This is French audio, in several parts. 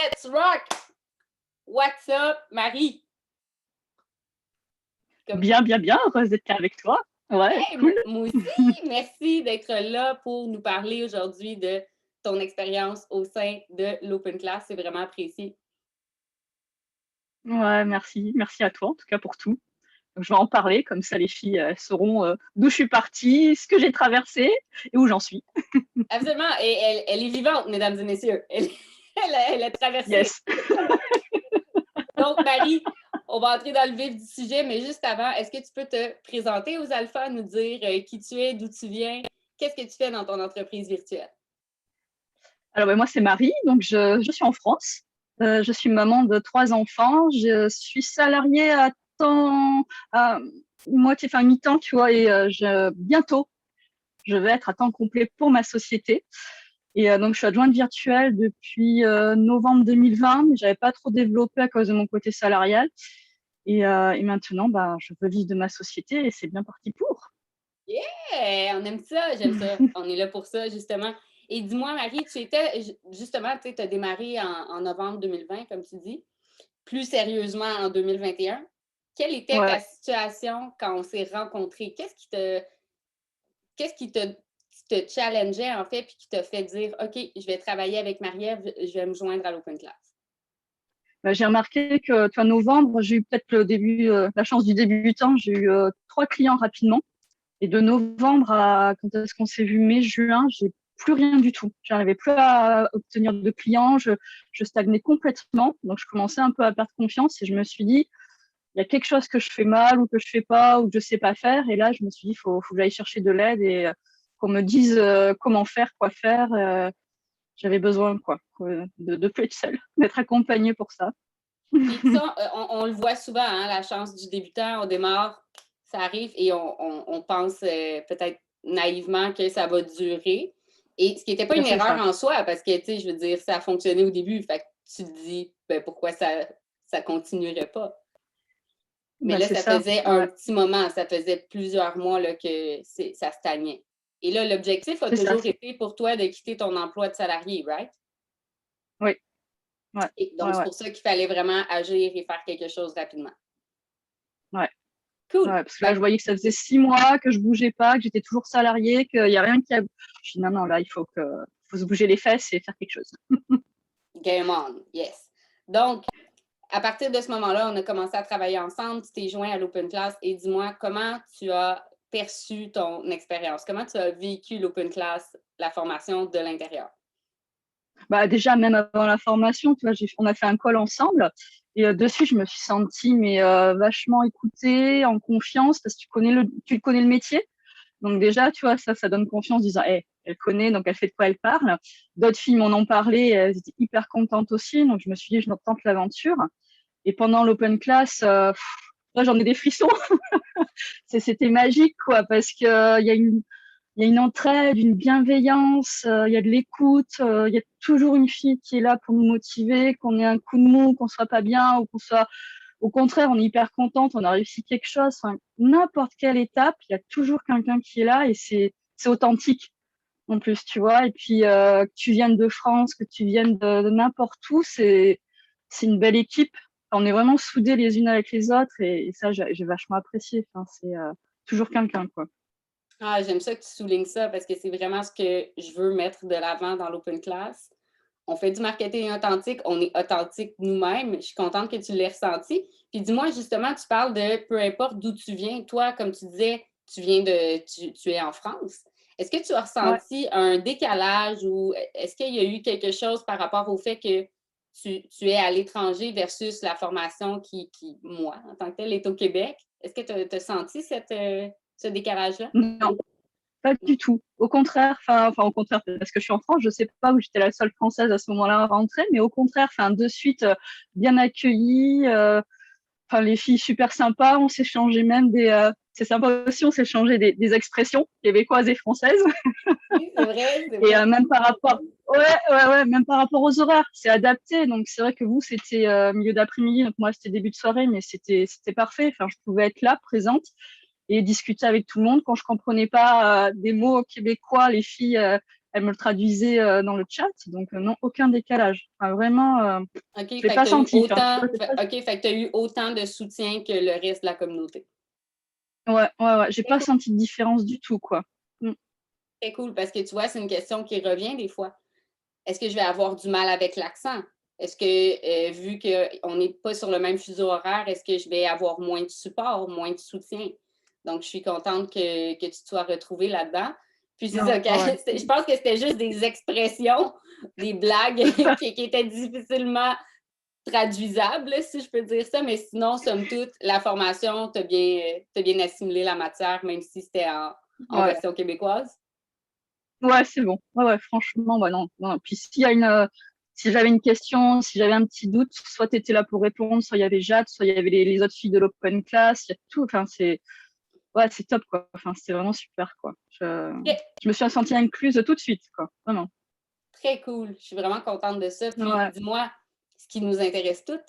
Let's rock! What's up, Marie? Bien, heureuse d'être là avec toi. Ouais, Hey, cool. moi aussi, merci d'être là pour nous parler aujourd'hui de ton expérience au sein de l'Open Class. C'est vraiment apprécié. Ouais, merci. Merci à toi, en tout cas, pour tout. Donc, je vais en parler, comme ça les filles sauront d'où je suis partie, ce que j'ai traversé et où j'en suis. Absolument. Et elle est vivante, mesdames et messieurs. Elle a traversé. Yes. Donc, Marie, on va entrer dans le vif du sujet, mais juste avant, est-ce que tu peux te présenter aux alphas, nous dire qui tu es, d'où tu viens, qu'est-ce que tu fais dans ton entreprise virtuelle? Alors, moi, c'est Marie, donc je suis en France. Je suis maman de 3 enfants. Je suis salariée à temps, à moitié, enfin mi-temps, tu vois, et bientôt, je vais être à temps complet pour ma société. Et donc, je suis adjointe virtuelle depuis novembre 2020, mais j'avais pas trop développé à cause de mon côté salarial. Et maintenant, je veux vivre de ma société et c'est bien parti pour. Yeah! On aime ça, j'aime ça. On est là pour ça, justement. Et dis-moi, Marie, tu étais, justement, tu as démarré en novembre 2020, comme tu dis, plus sérieusement en 2021. Quelle était ta Ouais. situation quand on s'est rencontrés? Qu'est-ce qui te challengeait, en fait, puis qui t'a fait dire, OK, je vais travailler avec Marie-Ève, je vais me joindre à l'Open Class? J'ai remarqué que, toi, novembre, j'ai eu peut-être le début, la chance du débutant. J'ai eu 3 clients rapidement. Et de novembre à quand est-ce qu'on s'est vu, mai, juin, j'ai plus rien du tout. J'arrivais plus à obtenir de clients. Je stagnais complètement. Donc, je commençais un peu à perdre confiance et je me suis dit, il y a quelque chose que je fais mal ou que je fais pas ou que je sais pas faire. Et là, je me suis dit, faut que j'aille chercher de l'aide et qu'on me dise comment faire, quoi faire. J'avais besoin, quoi, de plus être seule, d'être accompagnée pour ça. Puis ça, on le voit souvent, hein, la chance du débutant, on démarre, ça arrive et on pense peut-être naïvement que ça va durer. Et ce qui n'était pas une C'est erreur ça. en soi, parce que, tu sais, je veux dire, ça a fonctionné au début, fait que tu te dis, ben, pourquoi ça continuerait pas? Mais là, C'est ça ça. faisait un Ouais. petit moment, ça faisait plusieurs mois là, que ça stagnait. Et là, l'objectif a C'est ça. toujours été pour toi de quitter ton emploi de salarié, right? Oui. Ouais. Et donc, Ouais. c'est Ouais. pour ça qu'il fallait vraiment agir et faire quelque chose rapidement. Ouais. Cool. Ouais, parce que là, je voyais que ça faisait 6 mois que je bougeais pas, que j'étais toujours salariée, qu'il y a rien qui a. Je dis non, là, faut se bouger les fesses et faire quelque chose. Game on, yes. Donc, à partir de ce moment-là, on a commencé à travailler ensemble. Tu t'es joint à l'Open Class et dis-moi comment tu as perçu ton expérience? Comment tu as vécu l'Open Class, la formation de l'intérieur? Déjà, même avant la formation, tu vois, on a fait un call ensemble et dessus, je me suis sentie vachement écoutée, en confiance, parce que tu connais le métier. Donc déjà, tu vois, ça donne confiance, disant, hey, elle connaît, donc elle sait de quoi elle parle. D'autres filles m'en ont parlé, elles étaient hyper contentes aussi, donc je me suis dit, je tente l'aventure. Et pendant l'open class, là, j'en ai des frissons. C'était magique, quoi, parce que il y a une entraide, une bienveillance, il y a de l'écoute, il y a toujours une fille qui est là pour nous motiver, qu'on ait un coup de mou, qu'on soit pas bien ou qu'on soit au contraire, on est hyper contente, on a réussi quelque chose. Enfin, n'importe quelle étape, il y a toujours quelqu'un qui est là et c'est authentique en plus, tu vois. Et puis que tu viennes de France, que tu viennes de n'importe où, c'est une belle équipe. On est vraiment soudés les unes avec les autres et ça, j'ai vachement apprécié. Enfin, c'est toujours quelqu'un, quoi. Ah, j'aime ça que tu soulignes ça parce que c'est vraiment ce que je veux mettre de l'avant dans l'Open Class. On fait du marketing authentique, on est authentique nous-mêmes. Je suis contente que tu l'aies ressenti. Puis dis-moi, justement, tu parles de peu importe d'où tu viens. Toi, comme tu disais, tu es en France. Est-ce que tu as Ouais. ressenti un décalage ou est-ce qu'il y a eu quelque chose par rapport au fait que tu es à l'étranger versus la formation moi, en tant que telle, est au Québec? Est-ce que tu as senti ce décalage-là? Non, pas du tout. Au contraire, enfin au contraire, parce que je suis en France, je sais pas où j'étais la seule française à ce moment-là à rentrer, mais au contraire, enfin de suite bien accueillie. Enfin, les filles super sympas, on s'est changé même c'est sympa aussi, on s'est changé des expressions québécoises et françaises. Oui, c'est vrai, c'est Et vrai. même par rapport, même par rapport aux horaires, c'est adapté. Donc c'est vrai que vous, c'était milieu d'après-midi, donc moi c'était début de soirée, mais c'était parfait. Enfin, je pouvais être là, présente, et discuter avec tout le monde. Quand je comprenais pas des mots québécois, les filles elle me le traduisait dans le chat. Donc, non, aucun décalage. Enfin, vraiment, OK, je l'ai pas senti. Enfin, OK, fait que tu as eu autant de soutien que le reste de la communauté. Ouais. J'ai pas senti de différence du tout, quoi. Très cool, parce que tu vois, c'est une question qui revient des fois. Est-ce que je vais avoir du mal avec l'accent? Est-ce que, vu qu'on n'est pas sur le même fuseau horaire, est-ce que je vais avoir moins de support, moins de soutien? Donc, je suis contente que tu te sois retrouvée là-dedans. Puis c'est ça, je pense que c'était juste des expressions, des blagues qui étaient difficilement traduisables, si je peux dire ça, mais sinon, somme toute, la formation, tu as bien assimilé la matière, même si c'était en version québécoise. Ouais, c'est bon. Ouais, franchement, non. Puis si j'avais une question, si j'avais un petit doute, soit tu étais là pour répondre, soit il y avait Jade, soit il y avait les autres filles de l'open class, il y a tout. Enfin, c'est top, quoi. Enfin, c'est vraiment super, quoi. Je me suis sentie incluse tout de suite, quoi. Vraiment. Très cool. Je suis vraiment contente de ça. Puis, dis-moi, ce qui nous intéresse toutes,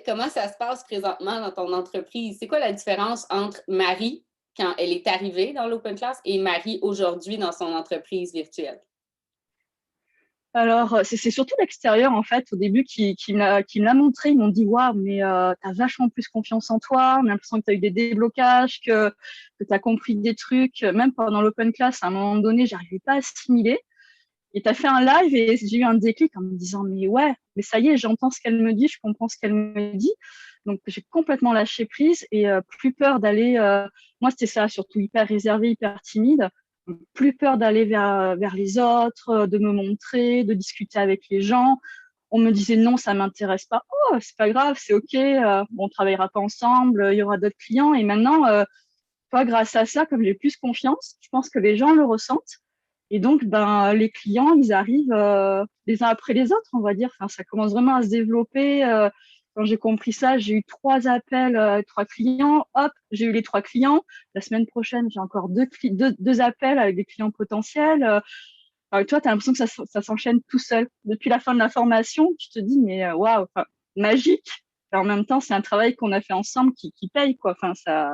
comment ça se passe présentement dans ton entreprise? C'est quoi la différence entre Marie, quand elle est arrivée dans l'Open Class, et Marie aujourd'hui dans son entreprise virtuelle? Alors, c'est surtout l'extérieur, en fait, au début, qui me l'a montré. Ils m'ont dit, waouh, mais t'as vachement plus confiance en toi. On a l'impression que t'as eu des déblocages, que t'as compris des trucs. Même pendant l'open class, à un moment donné, j'arrivais pas à assimiler. Et t'as fait un live et j'ai eu un déclic en me disant, mais ouais, mais ça y est, j'entends ce qu'elle me dit, je comprends ce qu'elle me dit. Donc, j'ai complètement lâché prise et plus peur d'aller. Moi, c'était ça, surtout hyper réservé, hyper timide. Plus peur d'aller vers les autres, de me montrer, de discuter avec les gens. On me disait non, ça m'intéresse pas. Oh, c'est pas grave, c'est ok. On travaillera pas ensemble, il y aura d'autres clients. Et maintenant, toi, grâce à ça, comme j'ai plus confiance, je pense que les gens le ressentent. Et donc, les clients, ils arrivent les uns après les autres, on va dire. Enfin, ça commence vraiment à se développer. Quand j'ai compris ça, j'ai eu 3 appels, 3 clients. Hop, j'ai eu les 3 clients. La semaine prochaine, j'ai encore deux appels avec des clients potentiels. Toi, tu as l'impression que ça s'enchaîne tout seul. Depuis la fin de la formation, tu te dis, mais waouh, magique. Et en même temps, c'est un travail qu'on a fait ensemble qui paye, quoi. Enfin, ça,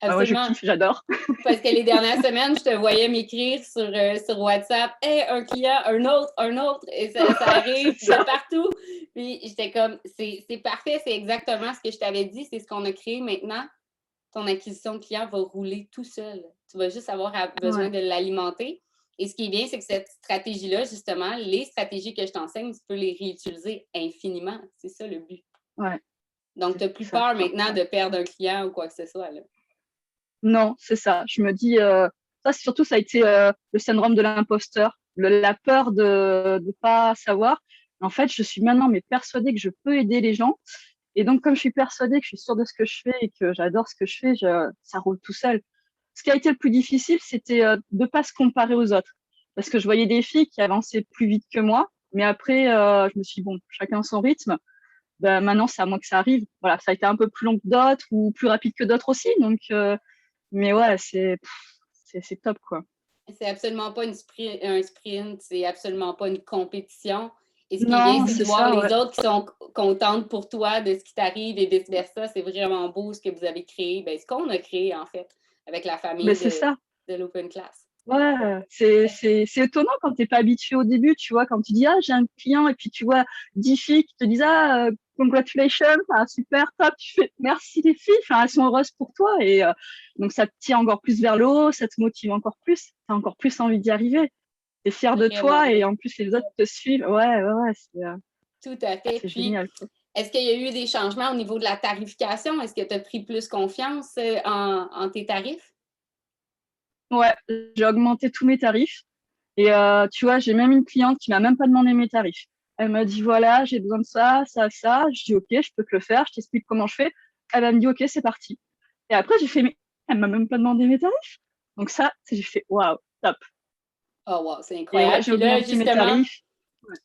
ouais, je Absolument. kiffe, j'adore. Parce que les dernières semaines, je te voyais m'écrire sur WhatsApp, « Hey, un client, un autre, et ça arrive de partout. » Puis j'étais comme, c'est parfait, c'est exactement ce que je t'avais dit, c'est ce qu'on a créé maintenant. Ton acquisition de clients va rouler tout seul. Tu vas juste avoir besoin de l'alimenter. Et ce qui est bien, c'est que cette stratégie-là, justement, les stratégies que je t'enseigne, tu peux les réutiliser infiniment. C'est ça le but. Ouais. Donc, tu n'as plus peur maintenant de perdre un client ou quoi que ce soit, là. Non, c'est ça. Je me dis, surtout, ça a été le syndrome de l'imposteur, la peur de ne pas savoir. En fait, je suis maintenant persuadée que je peux aider les gens. Et donc, comme je suis persuadée que je suis sûre de ce que je fais et que j'adore ce que je fais, ça roule tout seul. Ce qui a été le plus difficile, c'était de ne pas se comparer aux autres. Parce que je voyais des filles qui avançaient plus vite que moi. Mais après, je me suis dit, bon, chacun son rythme. Maintenant, c'est à moi que ça arrive. Voilà, ça a été un peu plus long que d'autres ou plus rapide que d'autres aussi. Donc, mais ouais, c'est top, quoi. C'est absolument pas un sprint, c'est absolument pas une compétition. Et ce qui est bien, Non, c'est de c'est voir ça, les ouais. autres qui sont contentes pour toi de ce qui t'arrive et vice-versa. C'est vraiment beau ce que vous avez créé, ce qu'on a créé, en fait, avec la Mais famille c'est ça. de l'Open Class. Ouais, c'est étonnant quand t'es pas habitué au début, tu vois, quand tu dis, ah, j'ai un client, et puis tu vois 10 filles qui te disent, ah, congratulations, super, top, tu fais, merci les filles, enfin, elles sont heureuses pour toi, et donc ça te tire encore plus vers le haut, ça te motive encore plus, t'as encore plus envie d'y arriver. T'es fier de toi, et en plus les autres te suivent, ouais, Tout à fait. c'est Puis, génial, quoi. est-ce qu'il y a eu des changements au niveau de la tarification? Est-ce que tu as pris plus confiance en tes tarifs? Ouais, j'ai augmenté tous mes tarifs. Et tu vois, j'ai même une cliente qui m'a même pas demandé mes tarifs. Elle m'a dit, voilà, j'ai besoin de ça, ça, ça. Je dis, OK, je peux te le faire, je t'explique comment je fais. Elle me dit, OK, c'est parti. Et après, j'ai fait, mais elle m'a même pas demandé mes tarifs. Donc ça, j'ai fait, waouh, top. Oh wow, c'est Et ouais, incroyable. j'ai Puis là, augmenté mes justement, tarifs. Ouais.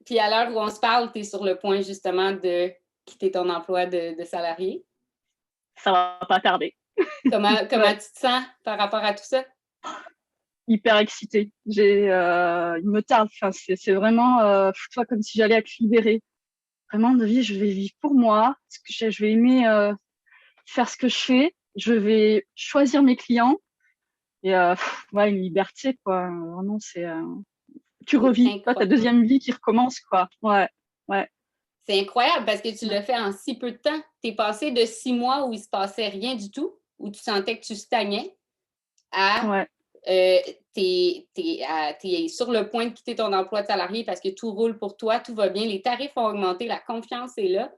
puis à l'heure où on se parle, tu es sur le point justement de quitter ton emploi de salarié. Ça va pas tarder. Comment Ouais, tu te sens par rapport à tout ça? hyper excitée. Il me tarde. Enfin, c'est vraiment, tu vois, comme si j'allais être libérée. Vraiment, de vie, je vais vivre pour moi. Je vais aimer faire ce que je fais. Je vais choisir mes clients. Et ouais, une liberté, quoi. Vraiment, tu C'est revis. Toi, ta incroyable. deuxième vie qui recommence, quoi. Ouais, ouais, C'est incroyable parce que tu ouais. l'as fait en si peu de temps. Tu es passé de 6 mois où il ne se passait rien du tout, où tu sentais que tu stagnais, à Ouais. t'es sur le point de quitter ton emploi de salarié parce que tout roule pour toi, tout va bien, les tarifs ont augmenté, la confiance est là.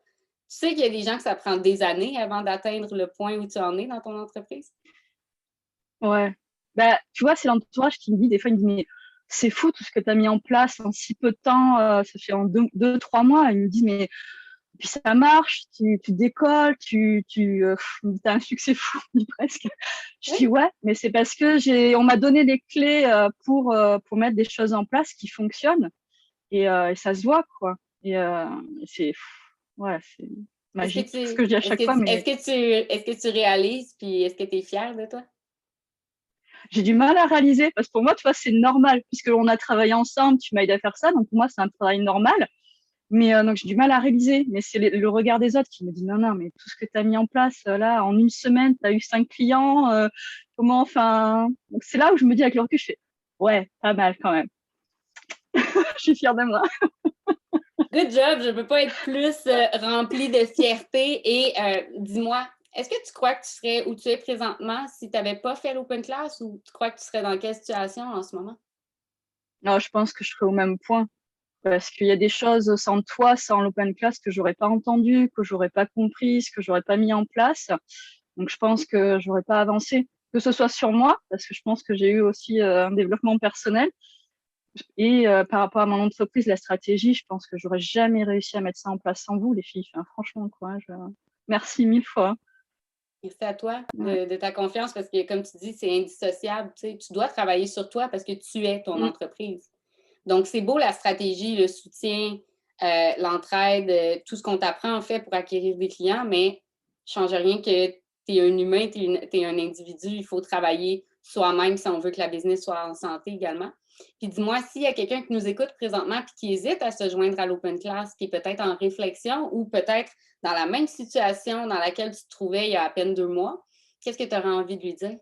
Tu sais qu'il y a des gens que ça prend des années avant d'atteindre le point où tu en es dans ton entreprise? Ouais. Bah, tu vois, c'est l'entourage qui me dit, des fois, il me dit, mais c'est fou tout ce que tu as mis en place en si peu de temps, ça fait en 2, 3 mois. Il me dit, mais puis ça marche, tu décolles, as un succès fou, on dit presque. Je dis, Oui. ouais, mais c'est parce que on m'a donné des clés pour mettre des choses en place qui fonctionnent et ça se voit, quoi. C'est, ouais, c'est Est-ce que magique. C'est ce que tu je dis à est-ce chaque que fois, tu mais est-ce que tu réalises puis est-ce que tu es fière de toi? j'ai du mal à réaliser parce que pour moi, tu vois, c'est normal puisqu'on a travaillé ensemble, tu m'as aidé à faire ça, donc pour moi, c'est un travail normal. Mais donc j'ai du mal à réaliser. Mais c'est le regard des autres qui me dit non, non, mais tout ce que tu as mis en place là, en une semaine, tu as eu 5 clients. Comment, enfin. Donc c'est là où je me dis avec le recul, je fais ouais, pas mal quand même. Je suis fière de moi. Good job, je ne peux pas être plus remplie de fierté. Et dis-moi, est-ce que tu crois que tu serais où tu es présentement si tu n'avais pas fait l'open class ou tu crois que tu serais dans quelle situation en ce moment? Non, je pense que je serai au même point parce qu'il y a des choses sans toi, sans l'open class que j'aurais pas entendu, que j'aurais pas compris, que j'aurais pas mis en place. Donc je pense que j'aurais pas avancé, que ce soit sur moi parce que je pense que j'ai eu aussi un développement personnel. Et par rapport à mon entreprise, la stratégie, je pense que j'aurais jamais réussi à mettre ça en place sans vous, les filles. Enfin, franchement, courage. Merci 1000 fois. Merci à toi Ouais. de ta confiance parce que, comme tu dis, c'est indissociable. Tu sais, tu dois travailler sur toi parce que tu es ton Mm. entreprise. Donc, c'est beau la stratégie, le soutien, l'entraide, tout ce qu'on t'apprend en fait pour acquérir des clients, mais ça ne change rien que tu es un humain, tu es un individu. Il faut travailler soi-même si on veut que la business soit en santé également. Puis dis-moi, s'il y a quelqu'un qui nous écoute présentement et qui hésite à se joindre à l'Open Class, qui est peut-être en réflexion ou peut-être dans la même situation dans laquelle tu te trouvais il y a à peine 2 mois, qu'est-ce que tu aurais envie de lui dire?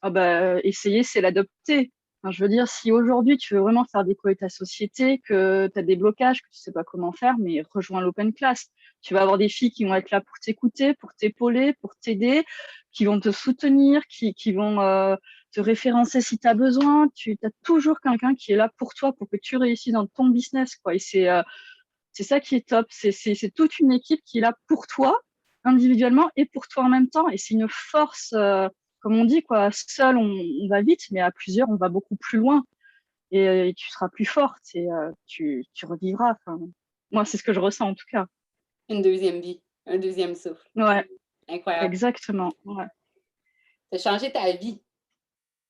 Ah bah, essayer, c'est l'adopter. Enfin, je veux dire, si aujourd'hui tu veux vraiment faire décoller ta société, que tu as des blocages, que tu sais pas comment faire, mais rejoins l'open class. Tu vas avoir des filles qui vont être là pour t'écouter, pour t'épauler, pour t'aider, qui vont te soutenir, qui vont te référencer si tu as besoin. Tu as toujours quelqu'un qui est là pour toi, pour que tu réussisses dans ton business, quoi. Et c'est ça qui est top. C'est toute une équipe qui est là pour toi, individuellement, et pour toi en même temps. Et c'est une force, comme on dit, quoi. Seul, on va vite, mais à plusieurs, on va beaucoup plus loin. Et tu seras plus forte et tu revivras. Enfin, moi, c'est ce que je ressens en tout cas. Une deuxième vie, un deuxième souffle. Ouais, Incroyable. exactement. Ouais, Tu as changé ta vie.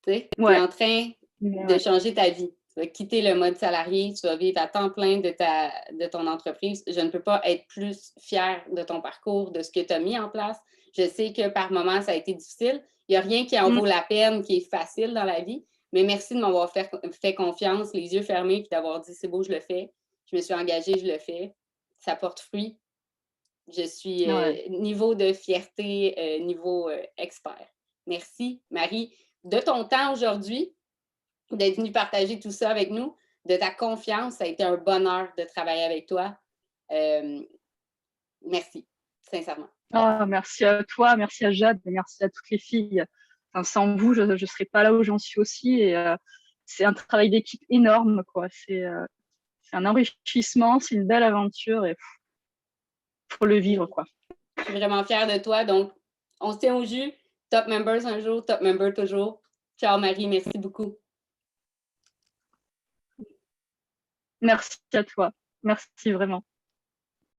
Tu es ouais, en train de ouais. changer ta vie. Tu vas quitter le mode salarié, tu vas vivre à temps plein de ton entreprise. Je ne peux pas être plus fière de ton parcours, de ce que tu as mis en place. Je sais que par moments, ça a été difficile. Il n'y a rien qui en Mm. vaut la peine, qui est facile dans la vie. Mais merci de m'avoir fait confiance, les yeux fermés, puis d'avoir dit c'est beau, je le fais. Je me suis engagée, je le fais. Ça porte fruit. Je suis Ouais. niveau de fierté, niveau expert. Merci, Marie, de ton temps aujourd'hui, d'être venue partager tout ça avec nous, de ta confiance. Ça a été un bonheur de travailler avec toi. Euh, merci, sincèrement. Ah, merci à toi, merci à Jade, et merci à toutes les filles. Enfin, sans vous, je ne serais pas là où j'en suis aussi. Et c'est un travail d'équipe énorme, quoi. C'est un enrichissement, c'est une belle aventure et faut le vivre, quoi. Je suis vraiment fière de toi. Donc, on se tient au jus. Top members un jour, top member toujours. Ciao, Marie. Merci beaucoup. Merci à toi. Merci vraiment.